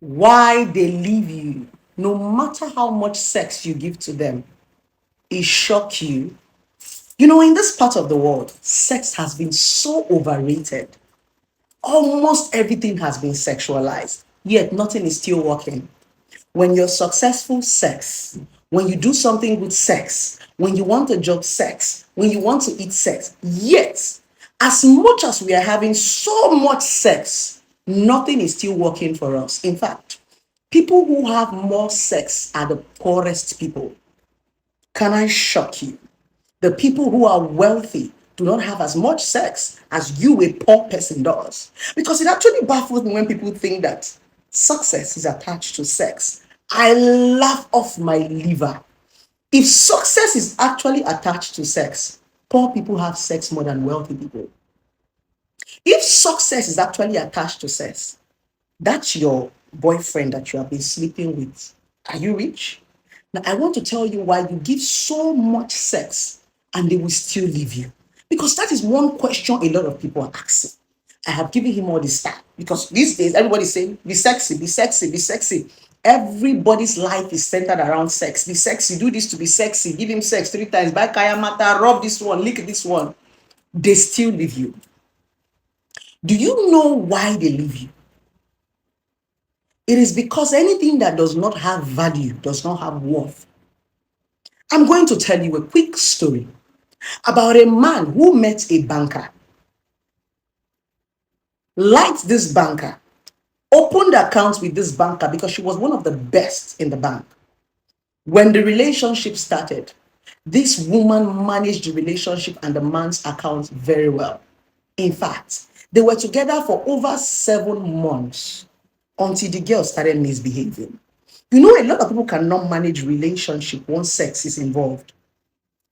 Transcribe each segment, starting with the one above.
Why they leave you, no matter how much sex you give to them, it shock you. You know, in this part of the world, sex has been so overrated. Almost everything has been sexualized, yet nothing is still working. When you're successful, sex. When you do something with sex. When you want a job, sex. When you want to eat, sex. Yet, as much as we are having so much sex, nothing is still working for us. In fact, people who have more sex are the poorest people. Can I shock you? The people who are wealthy do not have as much sex as you, a poor person, does. Because it actually baffles me when people think that success is attached to sex. I laugh off my liver. If success is actually attached to sex, poor people have sex more than wealthy people. If success is actually attached to sex, that's your boyfriend that you have been sleeping with. Are you rich? Now, I want to tell you why you give so much sex and they will still leave you. Because that is one question a lot of people are asking. I have given him all this time because these days everybody's saying, be sexy, be sexy, be sexy. Everybody's life is centered around sex. Be sexy, do this to be sexy, give him sex 3 times, buy kaya mata, rub this one, lick this one. They still leave you. Do you know why they leave you? It is because anything that does not have value, does not have worth. I'm going to tell you a quick story about a man who met a banker, liked this banker, opened accounts with this banker because she was one of the best in the bank. When the relationship started, this woman managed the relationship and the man's account very well. In fact, they were together for over 7 months until the girl started misbehaving. You know, a lot of people cannot manage relationship once sex is involved.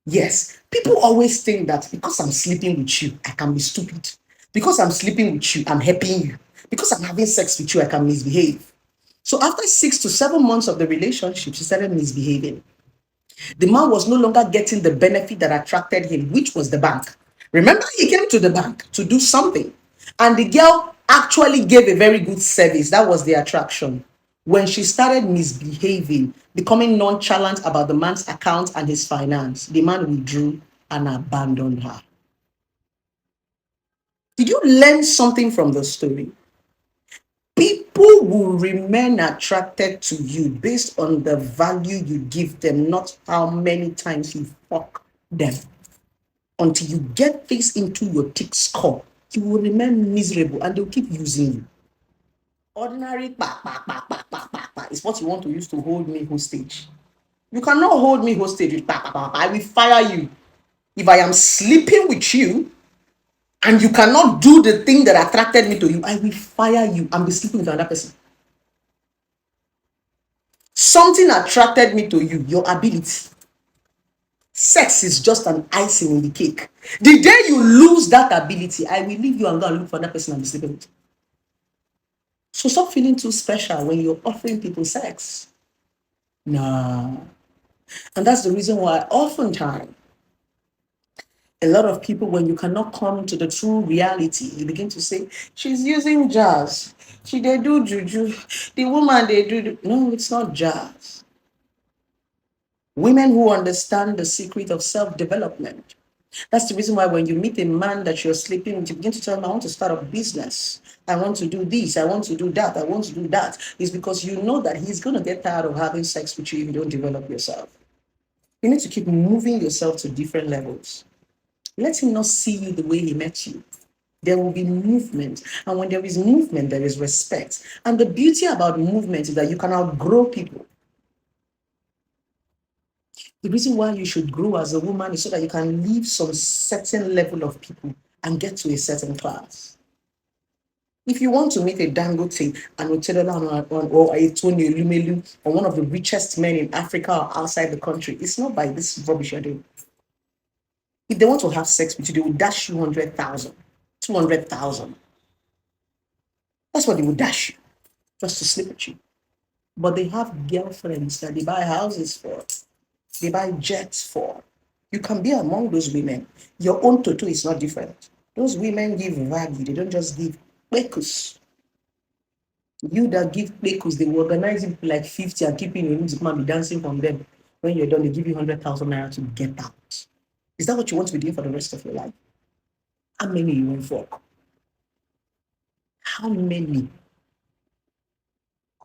Yes, people always think that because I'm sleeping with you, I can be stupid. Because I'm sleeping with you, I'm helping you. Because I'm having sex with you, I can misbehave. So after 6 to 7 months of the relationship, she started misbehaving. The man was no longer getting the benefit that attracted him, which was the bank. Remember, he came to the bank to do something, and the girl actually gave a very good service. That was the attraction. When she started misbehaving, becoming nonchalant about the man's account and his finance, the man withdrew and abandoned her. Did you learn something from the story? People will remain attracted to you based on the value you give them, not how many times you fuck them. Until you get this into your thick skull, you will remain miserable and they'll keep using you. Ordinary is what you want to use to hold me hostage. You cannot hold me hostage with I will fire you. If I am sleeping with you and you cannot do the thing that attracted me to you, I will fire you and be sleeping with another person. Something attracted me to you, your ability. Sex is just an icing in the cake. The day you lose that ability, I will leave you and go and look for that person and be sleeping with. So stop feeling too special when you're offering people sex. Nah. And that's the reason why oftentimes a lot of people, when you cannot come to the true reality, you begin to say, she's using jazz. They do juju. The woman, they do. No, it's not jazz. Women who understand the secret of self-development. That's the reason why when you meet a man that you're sleeping with, you begin to tell him, I want to start a business. I want to do this. I want to do that. I want to do that. It's because you know that he's going to get tired of having sex with you if you don't develop yourself. You need to keep moving yourself to different levels. Let him not see you the way he met you. There will be movement. And when there is movement, there is respect. And the beauty about movement is that you can outgrow people. The reason why you should grow as a woman is so that you can leave some certain level of people and get to a certain class. If you want to meet a Dangote and Otedola or a Tony Elumelu or one of the richest men in Africa or outside the country, it's not by this rubbish you're doing. If they want to have sex with you, they will dash you 100,000, 200,000. That's what they will dash you just to sleep with you. But they have girlfriends that they buy houses for, they buy jets for. You can be among those women. Your own toto is not different. Those women give value, they don't just give bekus. You that give playcos, they will organize it like 50 and keep you in your room to come and be dancing from them. When you're done, they give you 100,000 naira to get out. Is that what you want to be doing for the rest of your life? How many you won't fuck? How many?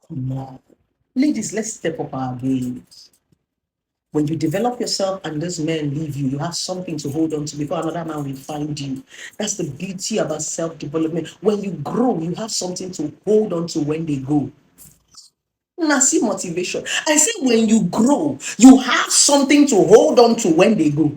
Come on. Ladies, let's step up our games. When you develop yourself and those men leave you, you have something to hold on to before another man will find you. That's the beauty about self-development. When you grow, you have something to hold on to when they go. Now, see motivation. I say when you grow, you have something to hold on to when they go.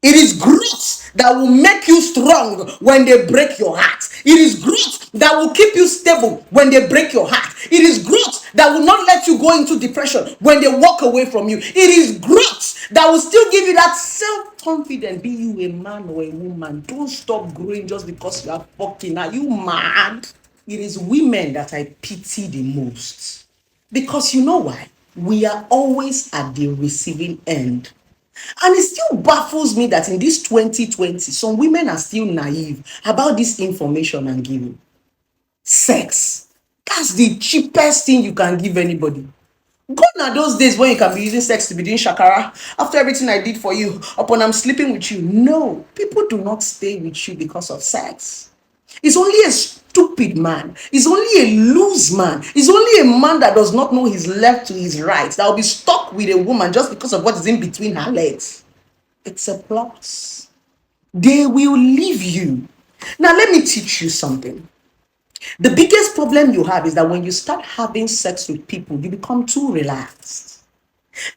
It is growth that will make you strong when they break your heart. It is growth that will keep you stable when they break your heart. It is growth that will not let you go into depression when they walk away from you. It is growth that will still give you that self-confidence. Be you a man or a woman, don't stop growing just because you are fucking. Are you mad? It is women that I pity the most. Because you know why? We are always at the receiving end. And it still baffles me that in this 2020, some women are still naive about this information I'm giving. Sex. That's the cheapest thing you can give anybody. Gone are those days when you can be using sex to be doing shakara. After everything I did for you, upon I'm sleeping with you. No, people do not stay with you because of sex. It's only a stupid man. It's only a loose man. It's only a man that does not know his left to his right that will be stuck with a woman just because of what is in between her legs. It's a plus. They will leave you. Now, let me teach you something. The biggest problem you have is that when you start having sex with people, you become too relaxed,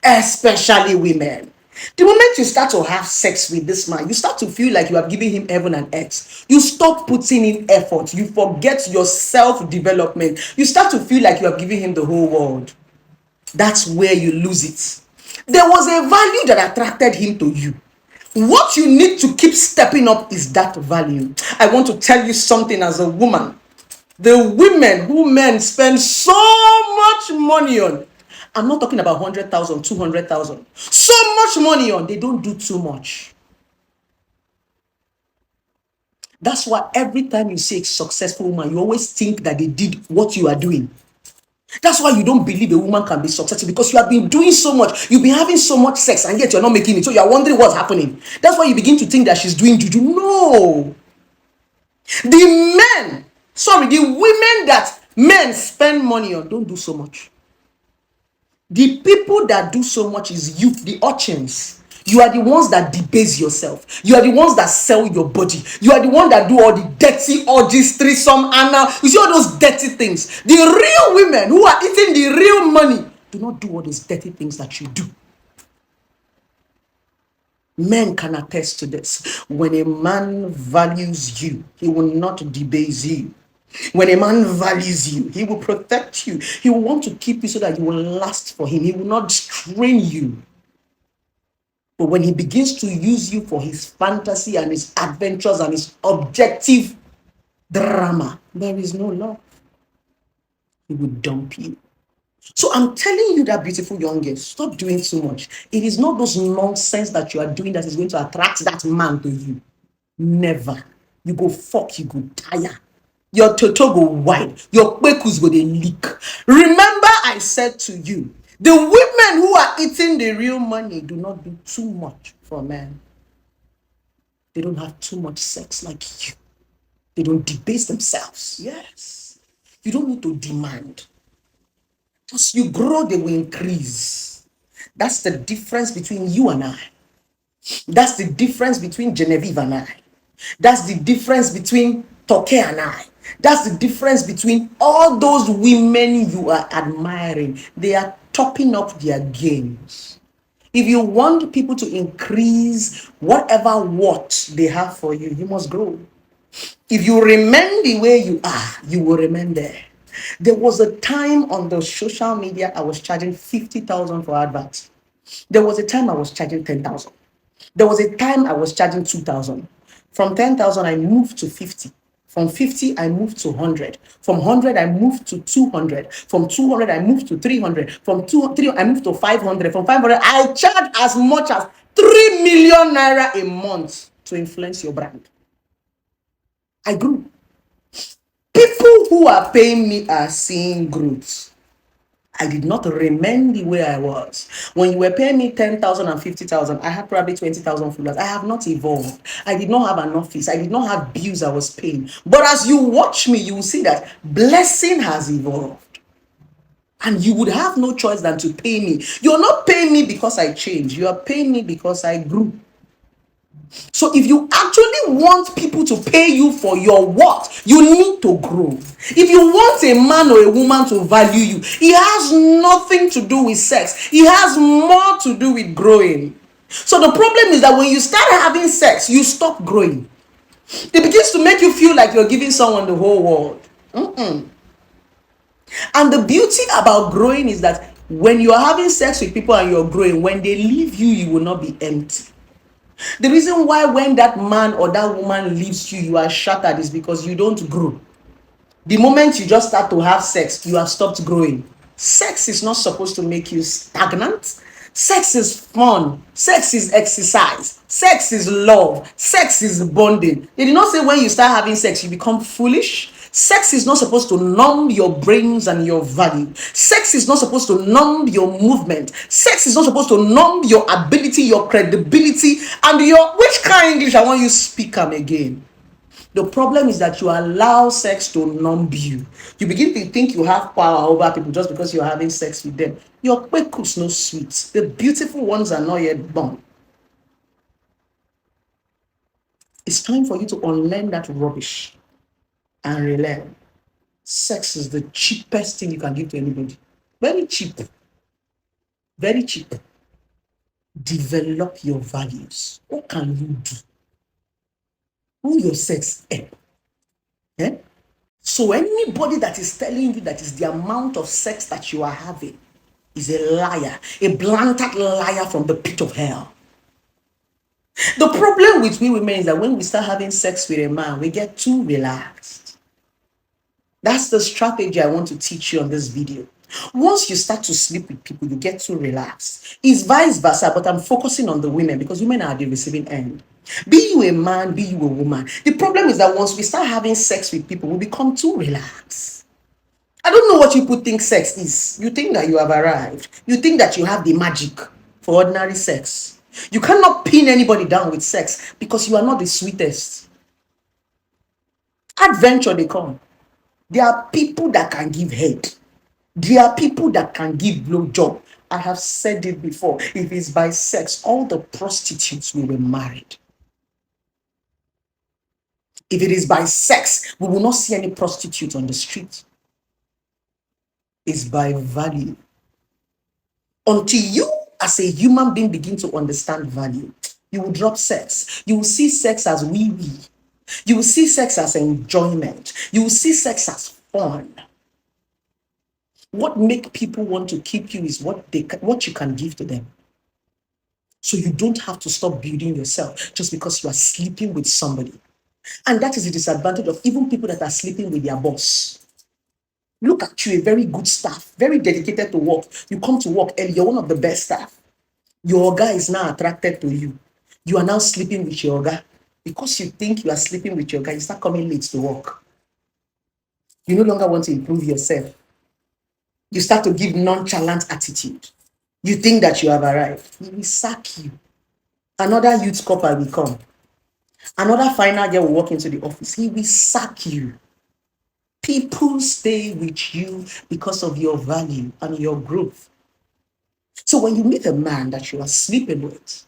especially women. The moment you start to have sex with this man, you start to feel like you are giving him heaven and earth. You stop putting in effort. You forget your self-development. You start to feel like you are giving him the whole world. That's where you lose it. There was a value that attracted him to you. What you need to keep stepping up is that value. I want to tell you something as a woman. The women who men spend so much money on, I'm not talking about 100,000, 200,000. So much money on, they don't do too much. That's why every time you see a successful woman, you always think that they did what you are doing. That's why you don't believe a woman can be successful, because you have been doing so much. You've been having so much sex and yet you're not making it. So you're wondering what's happening. That's why you begin to think that she's doing juju. No. The women that men spend money on don't do so much. The people that do so much is you, the urchins. You are the ones that debase yourself. You are the ones that sell your body. You are the one that do all the dirty orgies, threesome, anal. You see all those dirty things. The real women who are eating the real money do not do all those dirty things that you do. Men can attest to this. When a man values you, he will not debase you. When a man values you, he will protect you. He will want to keep you so that you will last for him. He will not strain you. But when he begins to use you for his fantasy and his adventures and his objective drama, there is no love. He will dump you. So I'm telling you, that beautiful young girl, stop doing too much. It is not those nonsense that you are doing that is going to attract that man to you. Never. You go fuck, you go tire. Your toto go wide. Your kwekus go they leak. Remember I said to you, the women who are eating the real money do not do too much for men. They don't have too much sex like you. They don't debase themselves. Yes. You don't need to demand. As you grow, they will increase. That's the difference between you and I. That's the difference between Genevieve and I. That's the difference between Toke and I. That's the difference between all those women you are admiring. They are topping up their games. If you want people to increase whatever what they have for you, you must grow. If you remain the way you are, you will remain there. There was a time on the social media I was charging 50,000 for adverts. There was a time I was charging 10,000. There was a time I was charging 2,000. From 10,000, I moved to 50. From 50, I moved to 100. From 100, I moved to 200. From 200, I moved to 300. From 300, I moved to 500. From 500, I charge as much as 3 million naira a month to influence your brand. I grew. People who are paying me are seeing growth. I did not remain the way I was. When you were paying me 10,000 and 50,000, I had probably 20,000 followers. I have not evolved. I did not have an office. I did not have bills I was paying. But as you watch me, you will see that blessing has evolved. And you would have no choice than to pay me. You're not paying me because I changed. You are paying me because I grew. So if you actually want people to pay you for your work, you need to grow. If you want a man or a woman to value you, it has nothing to do with sex. It has more to do with growing. So the problem is that when you start having sex, you stop growing. It begins to make you feel like you're giving someone the whole world. And the beauty about growing is that when you're having sex with people and you're growing, when they leave you, you will not be empty. The reason why when that man or that woman leaves you, you are shattered is because you don't grow. The moment you just start to have sex, you have stopped growing. Sex is not supposed to make you stagnant. Sex is fun. Sex is exercise. Sex is love. Sex is bonding. They did not say when you start having sex, you become foolish. Sex is not supposed to numb your brains and your value. Sex is not supposed to numb your movement. Sex is not supposed to numb your ability, your credibility, and your which kind of English I want you to speak them again. The problem is that you allow sex to numb you. You begin to think you have power over people just because you're having sex with them. Your kwekus no sweet. The beautiful ones are not yet born. It's time for you to unlearn that rubbish and relearn. Sex is the cheapest thing you can give to anybody. Very cheap. Very cheap. Develop your values. What can you do? Who your sex? Eh? So anybody that is telling you that is the amount of sex that you are having is a liar, a blatant liar from the pit of hell. The problem with we women is that when we start having sex with a man, we get too relaxed. That's the strategy I want to teach you on this video. Once you start to sleep with people, you get too relaxed. It's vice versa, but I'm focusing on the women because women are the receiving end. Be you a man, be you a woman. The problem is that once we start having sex with people, we become too relaxed. I don't know what you people think sex is. You think that you have arrived. You think that you have the magic for ordinary sex. You cannot pin anybody down with sex because you are not the sweetest. Adventure they come. There are people that can give head. There are people that can give blowjob. I have said it before. If it's by sex, all the prostitutes will be married. If it is by sex, we will not see any prostitute on the street. It's by value. Until you, as a human being, begin to understand value, you will drop sex. You will see sex as wee-wee. You will see sex as enjoyment. You will see sex as fun. What makes people want to keep you is what you can give to them. So you don't have to stop building yourself just because you are sleeping with somebody. And that is the disadvantage of even people that are sleeping with their boss. Look at you, a very good staff, very dedicated to work. You come to work early, you're one of the best staff. Your guy is now attracted to you. You are now sleeping with your guy. Because you think you are sleeping with your guy, you start coming late to work. You no longer want to improve yourself. You start to give nonchalant attitude. You think that you have arrived. He will sack you. Another youth couple will come. Another final girl will walk into the office. He will sack you. People stay with you because of your value and your growth. So when you meet a man that you are sleeping with,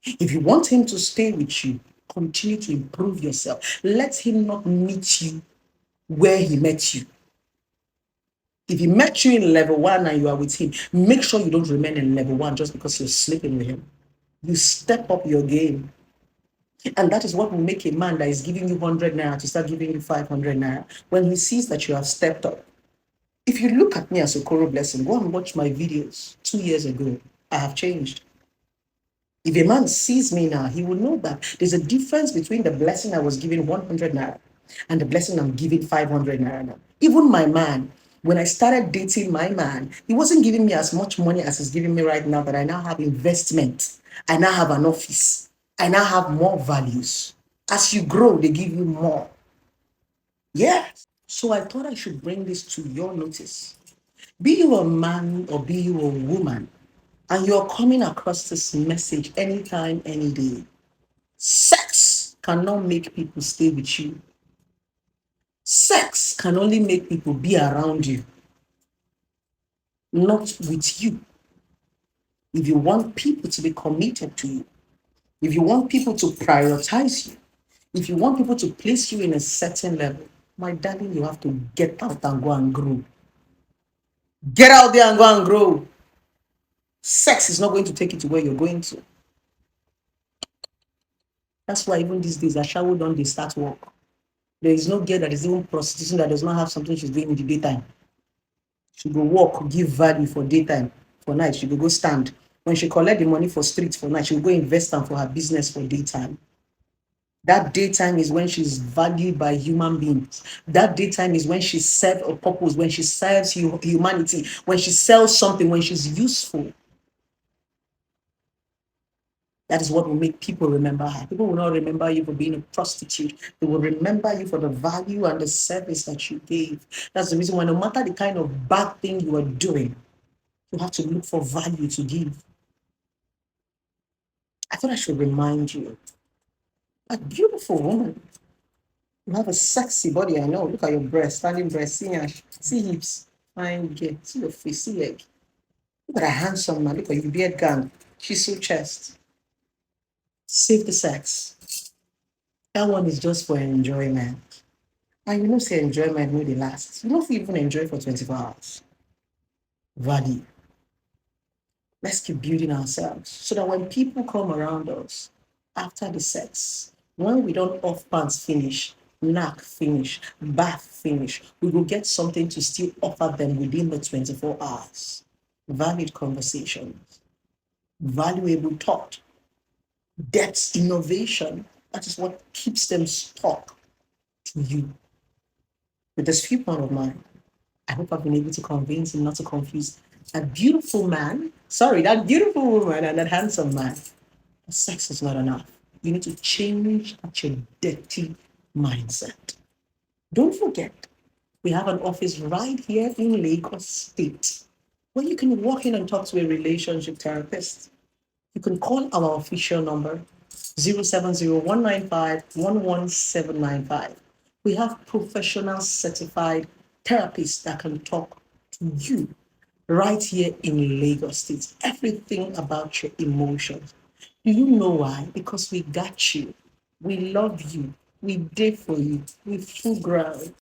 if you want him to stay with you, continue to improve yourself. Let him not meet you where he met you. If he met you in level 1 and you are with him, make sure you don't remain in level 1 just because you're sleeping with him. You step up your game. And that is what will make a man that is giving you 100 naira to start giving you 500 naira when he sees that you have stepped up. If you look at me as Okoro Blessing, go and watch my videos 2 years ago. I have changed. If a man sees me now, he will know that there's a difference between the blessing I was giving 100 naira and the blessing I'm giving 500 naira now. Even my man, when I started dating my man, he wasn't giving me as much money as he's giving me right now, but I now have investment. I now have an office. I now have more values. As you grow, they give you more. Yeah. So I thought I should bring this to your notice. Be you a man or be you a woman, and you're coming across this message anytime, any day. Sex cannot make people stay with you. Sex can only make people be around you, not with you. If you want people to be committed to you, if you want people to prioritize you, if you want people to place you in a certain level, my darling, you have to get out and go and grow. Get out there and go and grow. Sex is not going to take you to where you're going to. That's why even these days, a shower don't they start work. There is no girl that is even prostitution that does not have something she's doing in the daytime. She go work, give value for daytime. For night, she go stand. When she collect the money for street for night, she will go invest them for her business for daytime. That daytime is when she's valued by human beings. That daytime is when she serves a purpose, when she serves humanity, when she sells something, when she's useful. That is what will make people remember her. People will not remember you for being a prostitute. They will remember you for the value and the service that you gave. That's the reason why no matter the kind of bad thing you are doing, you have to look for value to give. I thought I should remind you, a beautiful woman. You have a sexy body, I know. Look at your breast, standing breast, see hips, fine, get, see your face, see leg. Look at a handsome man, look at your beard gang, she's so chest. Save the sex. That one is just for enjoyment. And you know, say enjoyment no dey last. You don't even enjoy for 24 hours. Value. Let's keep building ourselves so that when people come around us after the sex, when we don't off pants finish, knack finish, bath finish, we will get something to still offer them within the 24 hours. Valid conversations, valuable thought, depth, innovation. That is what keeps them stuck to you. With this viewpoint of mine, I hope I've been able to convince him not to confuse that beautiful man, sorry, that beautiful woman and that handsome man. Sex is not enough. You need to change that your dirty mindset. Don't forget, we have an office right here in Lagos State where you can walk in and talk to a relationship therapist. You can call our official number 070-195-11795. We have professional certified therapists that can talk to you right here in Lagos State. Everything about your emotions. Do you know why? Because we got you. We love you. We did for you. We full ground.